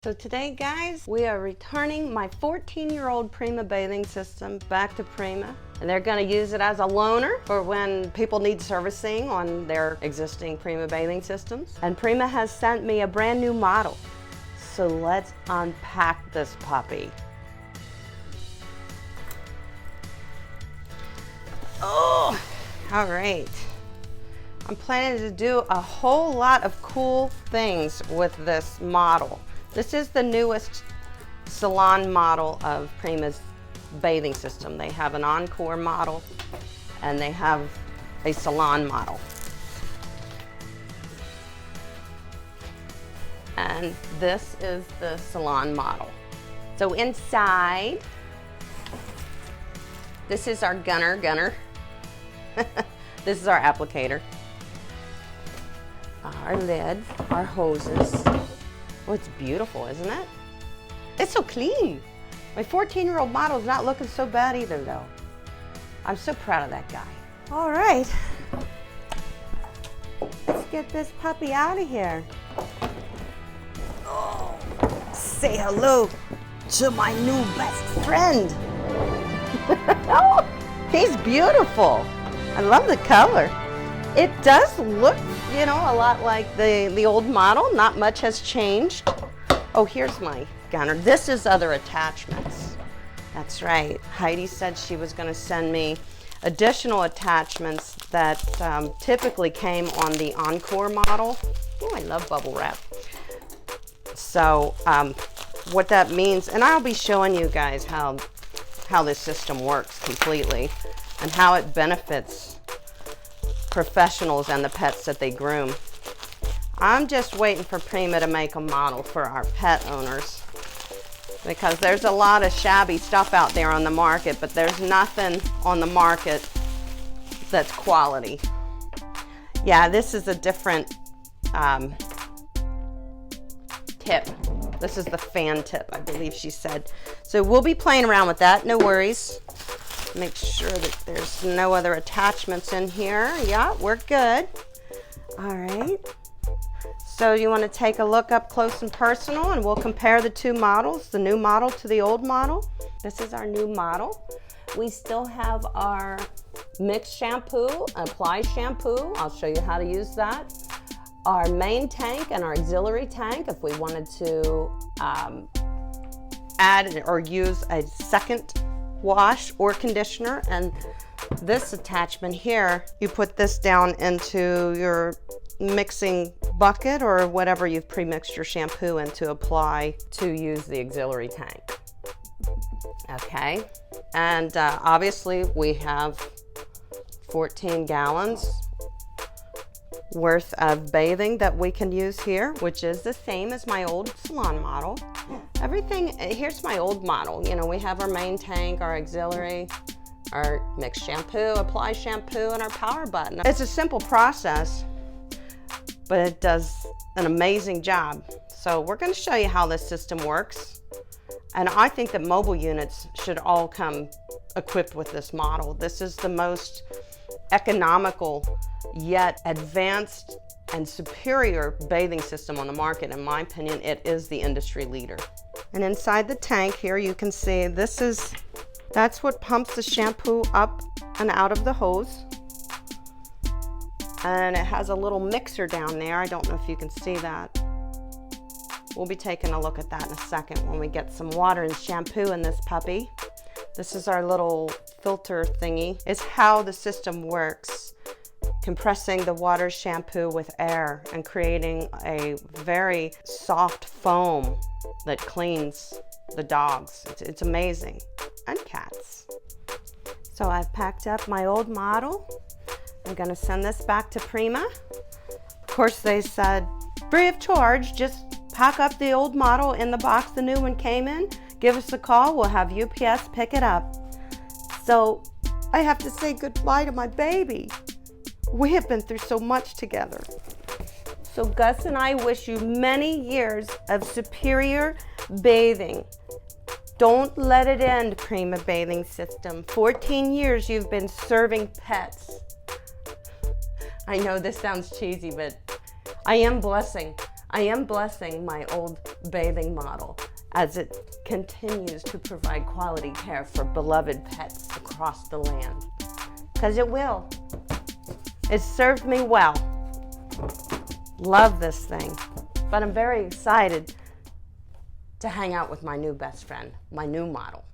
So today, guys, we are returning my 14-year-old Prima Bathing System back to Prima. And they're going to use it as a loaner for when people need servicing on their existing Prima Bathing Systems. And Prima has sent me a brand new model. So let's unpack this puppy. Oh, all right. I'm planning to do a whole lot of cool things with this model. This is the newest salon model of Prima's bathing system. They have an Encore model and they have a salon model. And this is the salon model. So inside, this is our gunner. This is our applicator. Our lid, our hoses. Oh, it's beautiful, isn't it? It's so clean. My 14-year-old model is not looking so bad either, though. I'm so proud of that guy. All right, let's get this puppy out of here. Oh, say hello to my new best friend. Oh, he's beautiful. I love the color. It does look, you know, a lot like the old model. Not much has changed. Oh, here's my gunner. This is other attachments. That's right. Heidi said she was going to send me additional attachments that typically came on the Encore model. Oh, I love bubble wrap. So what that means, and I'll be showing you guys how this system works completely and how it benefits professionals and the pets that they groom. I'm just waiting for Prima to make a model for our pet owners, because there's a lot of shabby stuff out there on the market, but there's nothing on the market that's quality. Yeah, this is a different tip. This is the fan tip, I believe she said. So we'll be playing around with that, no worries. Make sure that there's no other attachments in here. Yeah, we're good. All right. So you want to take a look up close and personal, and we'll compare the two models, the new model to the old model. This is our new model. We still have our mixed shampoo, apply shampoo. I'll show you how to use that. Our main tank and our auxiliary tank, if we wanted to add or use a second wash or conditioner. And this attachment here, you put this down into your mixing bucket or whatever you've pre-mixed your shampoo in to apply to use the auxiliary tank. Okay, and obviously we have 14 gallons worth of bathing that we can use here, which is the same as my old salon model. Everything, here's my old model. You know, we have our main tank, our auxiliary, our mixed shampoo, apply shampoo, and our power button. It's a simple process, but it does an amazing job. So we're going to show you how this system works. And I think that mobile units should all come equipped with this model. This is the most economical yet advanced and superior bathing system on the market. In my opinion, it is the industry leader. And inside the tank here, you can see that's what pumps the shampoo up and out of the hose. And it has a little mixer down there. I don't know if you can see that. We'll be taking a look at that in a second when we get some water and shampoo in this puppy. This is our little filter thingy. It's how the system works, compressing the water shampoo with air and creating a very soft foam that cleans the dogs. It's amazing, and cats. So I've packed up my old model. I'm gonna send this back to Prima. Of course, they said free of charge, just pack up the old model in the box the new one came in, give us a call, we'll have UPS pick it up. So I have to say goodbye to my baby. We have been through so much together. So Gus and I wish you many years of superior bathing. Don't let it end, Prima Bathing System. 14 years you've been serving pets. I know this sounds cheesy, but I am blessing I am blessing my old bathing model as it continues to provide quality care for beloved pets across the land. Because it will. It's served me well. Love this thing. But I'm very excited to hang out with my new best friend, my new model.